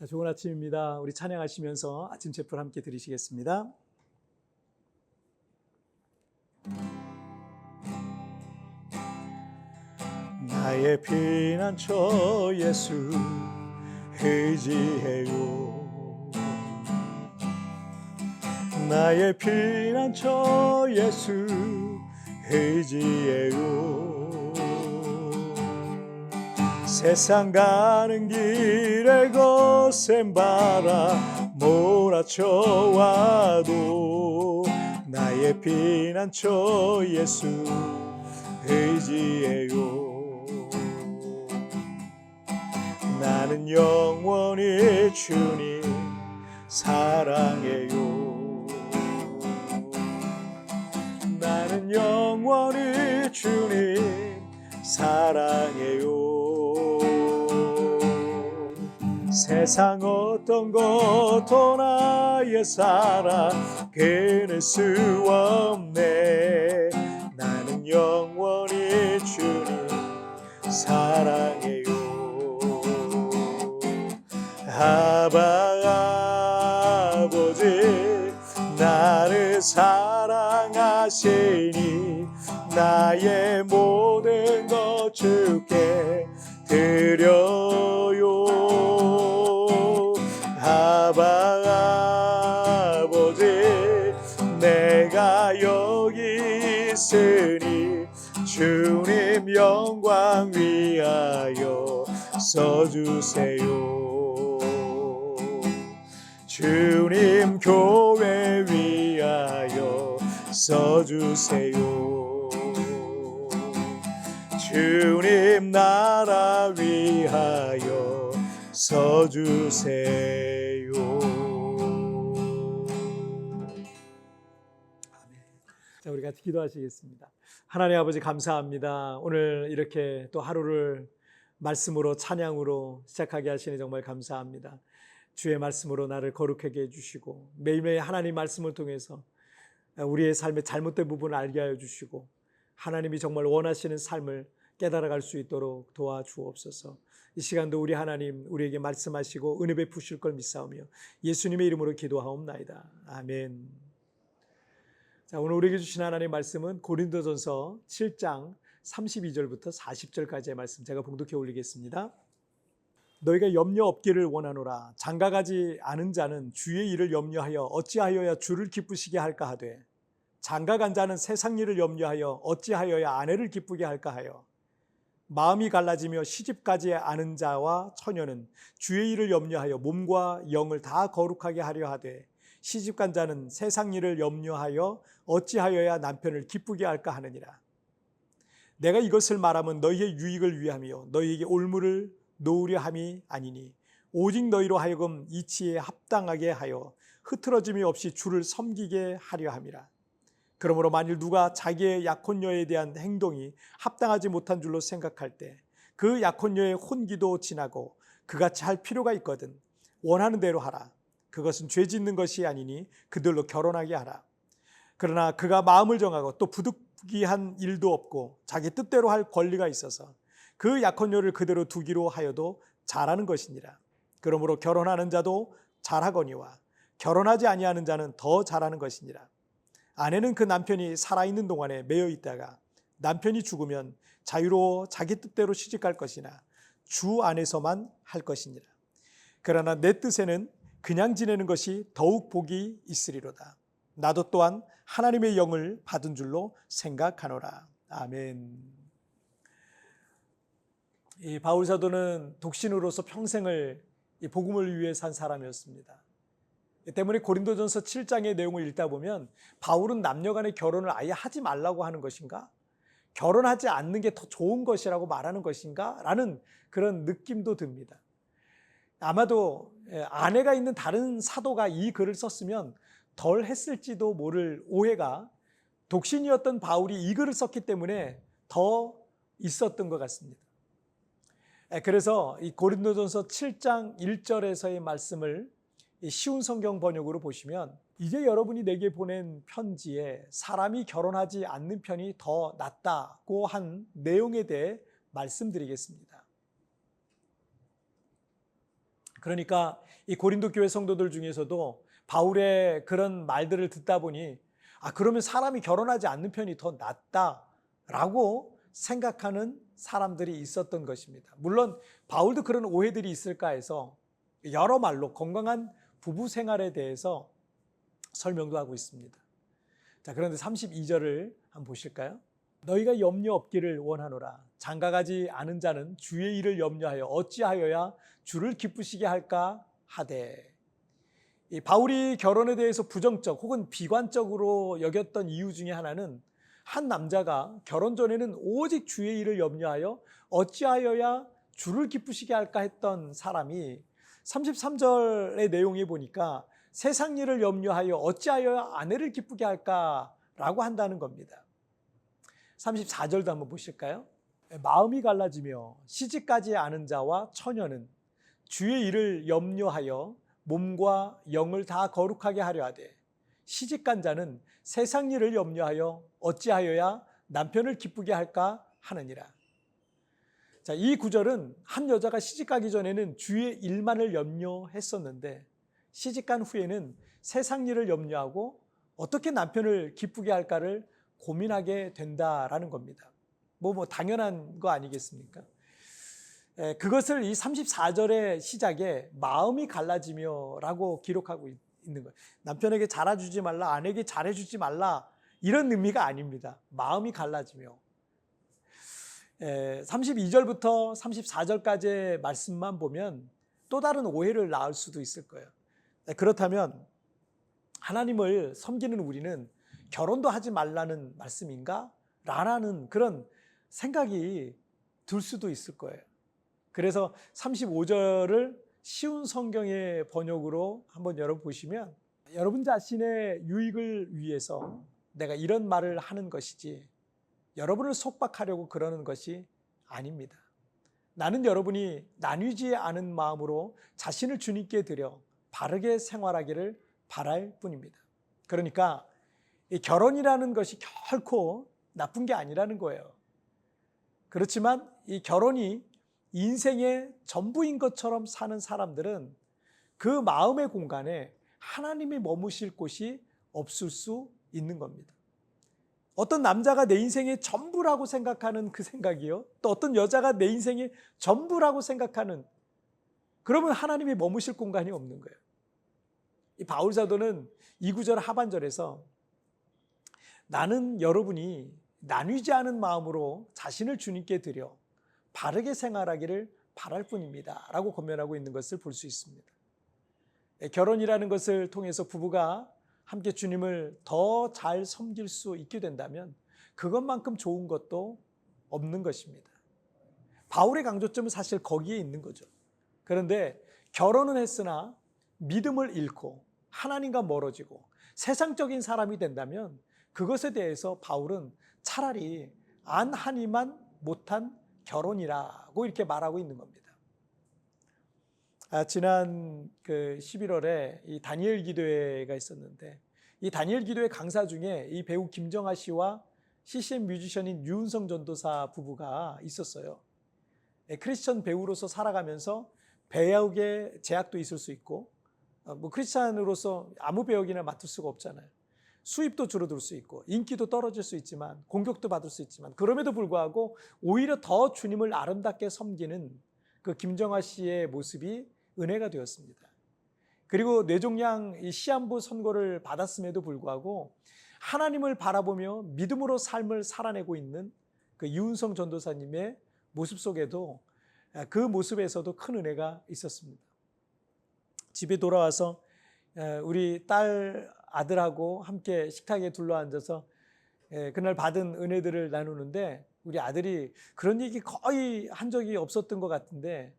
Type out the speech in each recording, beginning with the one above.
자, 좋은 아침입니다. 우리 찬양하시면서 아침 제풀 함께 드리시겠습니다. 나의 피난처 예수 의지해요. 나의 피난처 예수 의지해요. 세상 가는 길에 거센 바람 몰아쳐와도 나의 피난처 예수 의지해요. 나는 영원히 주님 사랑해요. 나는 영원히 주님 사랑해요. 세상 어떤 것도 나의 사랑 끊을 수 없네. 나는 영원히 주님 사랑해요. 아바 아버지 나를 사랑하시니 나의 모든 것 주께 드려요. 아바 아버지 내가 여기 있으니 주님 영광 위하여 써주세요. 주님 교회 위하여 써주세요. 주님 나라 위하여 써주세요. 자, 우리 같이 기도하시겠습니다. 하나님 아버지 감사합니다. 오늘 이렇게 또 하루를 말씀으로 찬양으로 시작하게 하시니 정말 감사합니다. 주의 말씀으로 나를 거룩하게 해주시고 매일매일 하나님 말씀을 통해서 우리의 삶의 잘못된 부분을 알게 하여 주시고 하나님이 정말 원하시는 삶을 깨달아갈 수 있도록 도와주옵소서. 이 시간도 우리 하나님 우리에게 말씀하시고 은혜 베푸실 걸 믿사오며 예수님의 이름으로 기도하옵나이다. 아멘. 자, 오늘 우리에게 주신 하나님의 말씀은 고린도전서 7장 32절부터 40절까지의 말씀 제가 봉독해 올리겠습니다. 너희가 염려 없기를 원하노라. 장가가지 않은 자는 주의 일을 염려하여 어찌하여야 주를 기쁘시게 할까 하되 장가간 자는 세상 일을 염려하여 어찌하여야 아내를 기쁘게 할까 하여 마음이 갈라지며 시집가지 않은 자와 처녀는 주의 일을 염려하여 몸과 영을 다 거룩하게 하려 하되 시집간 자는 세상 일을 염려하여 어찌하여야 남편을 기쁘게 할까 하느니라. 내가 이것을 말하면 너희의 유익을 위함이요 너희에게 올무를 놓으려 함이 아니니 오직 너희로 하여금 이치에 합당하게 하여 흐트러짐이 없이 주를 섬기게 하려 함이라. 그러므로 만일 누가 자기의 약혼녀에 대한 행동이 합당하지 못한 줄로 생각할 때 그 약혼녀의 혼기도 지나고 그같이 할 필요가 있거든 원하는 대로 하라. 그것은 죄 짓는 것이 아니니 그들로 결혼하게 하라. 그러나 그가 마음을 정하고 또 부득이한 일도 없고 자기 뜻대로 할 권리가 있어서 그 약혼녀를 그대로 두기로 하여도 잘하는 것이니라. 그러므로 결혼하는 자도 잘하거니와 결혼하지 아니하는 자는 더 잘하는 것이니라. 아내는 그 남편이 살아있는 동안에 매여 있다가 남편이 죽으면 자유로워 자기 뜻대로 시집갈 것이나 주 안에서만 할 것이니라. 그러나 내 뜻에는 그냥 지내는 것이 더욱 복이 있으리로다. 나도 또한 하나님의 영을 받은 줄로 생각하노라. 아멘. 이 바울 사도는 독신으로서 평생을 이 복음을 위해 산 사람이었습니다. 때문에 고린도전서 7장의 내용을 읽다 보면 바울은 남녀 간의 결혼을 아예 하지 말라고 하는 것인가? 결혼하지 않는 게 더 좋은 것이라고 말하는 것인가? 라는 그런 느낌도 듭니다. 아마도 아내가 있는 다른 사도가 이 글을 썼으면 덜 했을지도 모를 오해가 독신이었던 바울이 이 글을 썼기 때문에 더 있었던 것 같습니다. 그래서 이 고린도전서 7장 1절에서의 말씀을 쉬운 성경 번역으로 보시면 이제 여러분이 내게 보낸 편지에 사람이 결혼하지 않는 편이 더 낫다고 한 내용에 대해 말씀드리겠습니다. 그러니까 이 고린도 교회 성도들 중에서도 바울의 그런 말들을 듣다 보니 그러면 사람이 결혼하지 않는 편이 더 낫다라고 생각하는 사람들이 있었던 것입니다. 물론 바울도 그런 오해들이 있을까 해서 여러 말로 건강한 부부 생활에 대해서 설명도 하고 있습니다. 자, 그런데 32절을 한번 보실까요? 너희가 염려 없기를 원하노라. 장가가지 않은 자는 주의 일을 염려하여 어찌하여야 주를 기쁘시게 할까 하되. 이 바울이 결혼에 대해서 부정적 혹은 비관적으로 여겼던 이유 중에 하나는 한 남자가 결혼 전에는 오직 주의 일을 염려하여 어찌하여야 주를 기쁘시게 할까 했던 사람이 33절의 내용에 보니까 세상 일을 염려하여 어찌하여야 아내를 기쁘게 할까라고 한다는 겁니다. 34절도 한번 보실까요? 마음이 갈라지며 시집가지 않은 자와 처녀는 주의 일을 염려하여 몸과 영을 다 거룩하게 하려 하되 시집간 자는 세상 일을 염려하여 어찌하여야 남편을 기쁘게 할까 하느니라. 자, 이 구절은 한 여자가 시집가기 전에는 주의 일만을 염려했었는데 시집간 후에는 세상 일을 염려하고 어떻게 남편을 기쁘게 할까를 고민하게 된다라는 겁니다. 뭐 당연한 거 아니겠습니까? 그것을 이 34절의 시작에 마음이 갈라지며 라고 기록하고 있는 거예요. 남편에게 잘해주지 말라, 아내에게 잘해주지 말라 이런 의미가 아닙니다. 마음이 갈라지며. 32절부터 34절까지의 말씀만 보면 또 다른 오해를 낳을 수도 있을 거예요. 그렇다면 하나님을 섬기는 우리는 결혼도 하지 말라는 말씀인가? 라는 그런 생각이 들 수도 있을 거예요. 그래서 35절을 쉬운 성경의 번역으로 한번 여러분 보시면 여러분 자신의 유익을 위해서 내가 이런 말을 하는 것이지 여러분을 속박하려고 그러는 것이 아닙니다. 나는 여러분이 나뉘지 않은 마음으로 자신을 주님께 드려 바르게 생활하기를 바랄 뿐입니다. 그러니까 이 결혼이라는 것이 결코 나쁜 게 아니라는 거예요. 그렇지만 이 결혼이 인생의 전부인 것처럼 사는 사람들은 그 마음의 공간에 하나님이 머무실 곳이 없을 수 있는 겁니다. 어떤 남자가 내 인생의 전부라고 생각하는 그 생각이요. 또 어떤 여자가 내 인생의 전부라고 생각하는, 그러면 하나님이 머무실 공간이 없는 거예요. 이 바울 사도는 이 구절 하반절에서 나는 여러분이 나뉘지 않은 마음으로 자신을 주님께 드려 바르게 생활하기를 바랄 뿐입니다 라고 권면하고 있는 것을 볼 수 있습니다. 결혼이라는 것을 통해서 부부가 함께 주님을 더 잘 섬길 수 있게 된다면 그것만큼 좋은 것도 없는 것입니다. 바울의 강조점은 사실 거기에 있는 거죠. 그런데 결혼은 했으나 믿음을 잃고 하나님과 멀어지고 세상적인 사람이 된다면 그것에 대해서 바울은 차라리 안 하니만 못한 결혼이라고 이렇게 말하고 있는 겁니다. 지난 11월에 이 다니엘 기도회가 있었는데 이 다니엘 기도회 강사 중에 이 배우 김정아 씨와 CCM 뮤지션인 유은성 전도사 부부가 있었어요. 크리스천 배우로서 살아가면서 배역의 제약도 있을 수 있고 크리스찬으로서 아무 배역이나 맡을 수가 없잖아요. 수입도 줄어들 수 있고 인기도 떨어질 수 있지만 공격도 받을 수 있지만 그럼에도 불구하고 오히려 더 주님을 아름답게 섬기는 그 김정아 씨의 모습이 은혜가 되었습니다. 그리고 뇌종양 시한부 선고를 받았음에도 불구하고 하나님을 바라보며 믿음으로 삶을 살아내고 있는 그 유은성 전도사님의 모습 속에도 그 모습에서도 큰 은혜가 있었습니다. 집에 돌아와서 우리 딸 아들하고 함께 식탁에 둘러앉아서 그날 받은 은혜들을 나누는데 우리 아들이 그런 얘기 거의 한 적이 없었던 것 같은데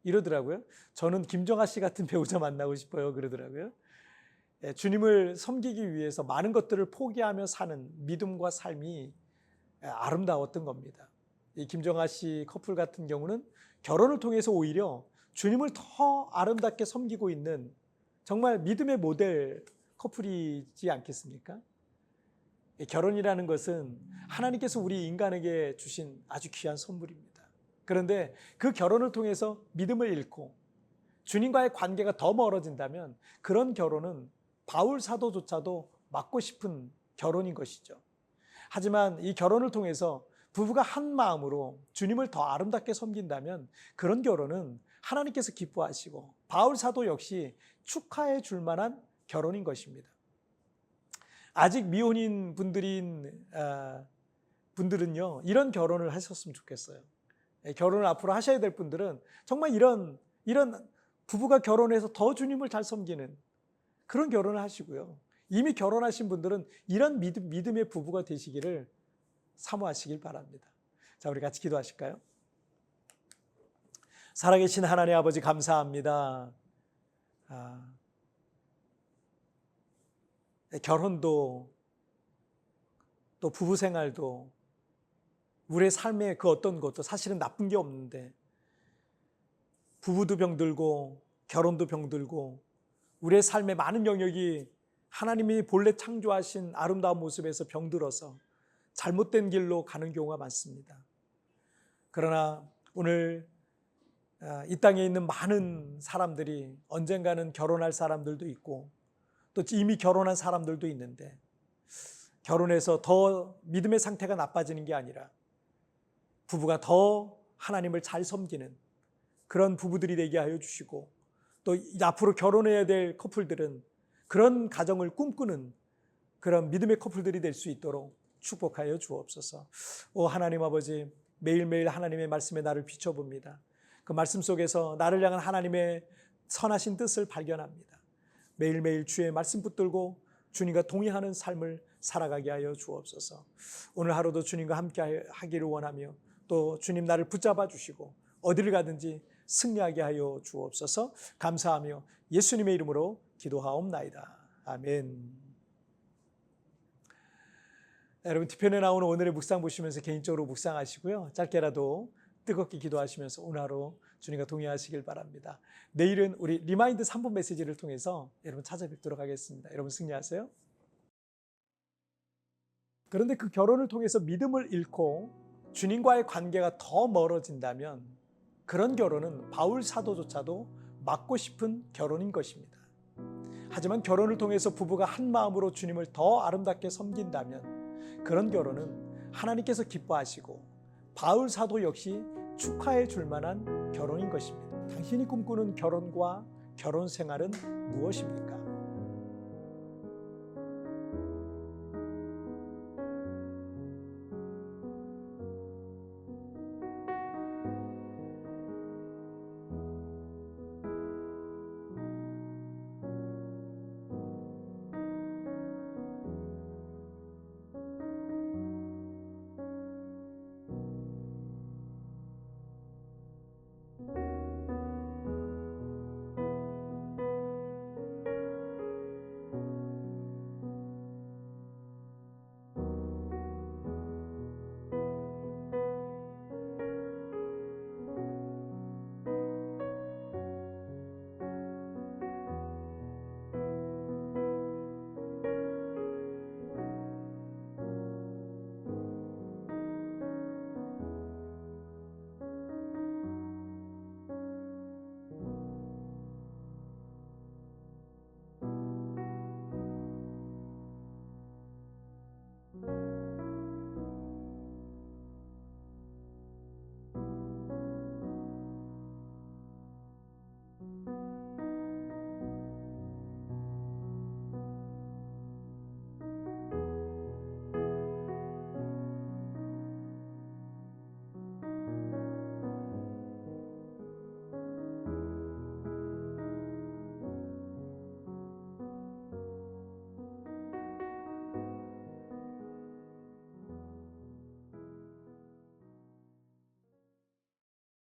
이러더라고요. 저는 김정아 씨 같은 배우자 만나고 싶어요. 그러더라고요. 주님을 섬기기 위해서 많은 것들을 포기하며 사는 믿음과 삶이 아름다웠던 겁니다. 이 김정아 씨 커플 같은 경우는 결혼을 통해서 오히려 주님을 더 아름답게 섬기고 있는 정말 믿음의 모델 커플이지 않겠습니까? 결혼이라는 것은 하나님께서 우리 인간에게 주신 아주 귀한 선물입니다. 그런데 그 결혼을 통해서 믿음을 잃고 주님과의 관계가 더 멀어진다면 그런 결혼은 바울 사도조차도 막고 싶은 결혼인 것이죠. 하지만 이 결혼을 통해서 부부가 한 마음으로 주님을 더 아름답게 섬긴다면 그런 결혼은 하나님께서 기뻐하시고 바울 사도 역시 축하해 줄 만한 결혼인 것입니다. 아직 미혼인 분들은요, 이런 결혼을 하셨으면 좋겠어요. 결혼을 앞으로 하셔야 될 분들은 정말 이런 부부가 결혼해서 더 주님을 잘 섬기는 그런 결혼을 하시고요. 이미 결혼하신 분들은 이런 믿음의 부부가 되시기를 사모하시길 바랍니다. 자, 우리 같이 기도하실까요? 살아계신 하나님 아버지 감사합니다. 결혼도 또 부부 생활도 우리의 삶의 그 어떤 것도 사실은 나쁜 게 없는데 부부도 병들고 결혼도 병들고 우리의 삶의 많은 영역이 하나님이 본래 창조하신 아름다운 모습에서 병들어서 잘못된 길로 가는 경우가 많습니다. 그러나 오늘 이 땅에 있는 많은 사람들이 언젠가는 결혼할 사람들도 있고 또 이미 결혼한 사람들도 있는데 결혼해서 더 믿음의 상태가 나빠지는 게 아니라 부부가 더 하나님을 잘 섬기는 그런 부부들이 되게 하여 주시고 또 앞으로 결혼해야 될 커플들은 그런 가정을 꿈꾸는 그런 믿음의 커플들이 될 수 있도록 축복하여 주옵소서. 오 하나님 아버지, 매일매일 하나님의 말씀에 나를 비춰봅니다. 그 말씀 속에서 나를 향한 하나님의 선하신 뜻을 발견합니다. 매일매일 주의 말씀 붙들고 주님과 동의하는 삶을 살아가게 하여 주옵소서. 오늘 하루도 주님과 함께 하기를 원하며 또 주님 나를 붙잡아 주시고 어디를 가든지 승리하게 하여 주옵소서. 감사하며 예수님의 이름으로 기도하옵나이다. 아멘. 여러분 뒤편에 나오는 오늘의 묵상 보시면서 개인적으로 묵상하시고요. 짧게라도 뜨겁게 기도하시면서 오늘 하루 주님과 동행하시길 바랍니다. 내일은 우리 리마인드 3분 메시지를 통해서 여러분 찾아뵙도록 하겠습니다. 여러분 승리하세요. 그런데 그 결혼을 통해서 믿음을 잃고 주님과의 관계가 더 멀어진다면 그런 결혼은 바울 사도조차도 막고 싶은 결혼인 것입니다. 하지만 결혼을 통해서 부부가 한 마음으로 주님을 더 아름답게 섬긴다면 그런 결혼은 하나님께서 기뻐하시고 바울 사도 역시 축하해 줄 만한 결혼인 것입니다. 당신이 꿈꾸는 결혼과 결혼 생활은 무엇입니까?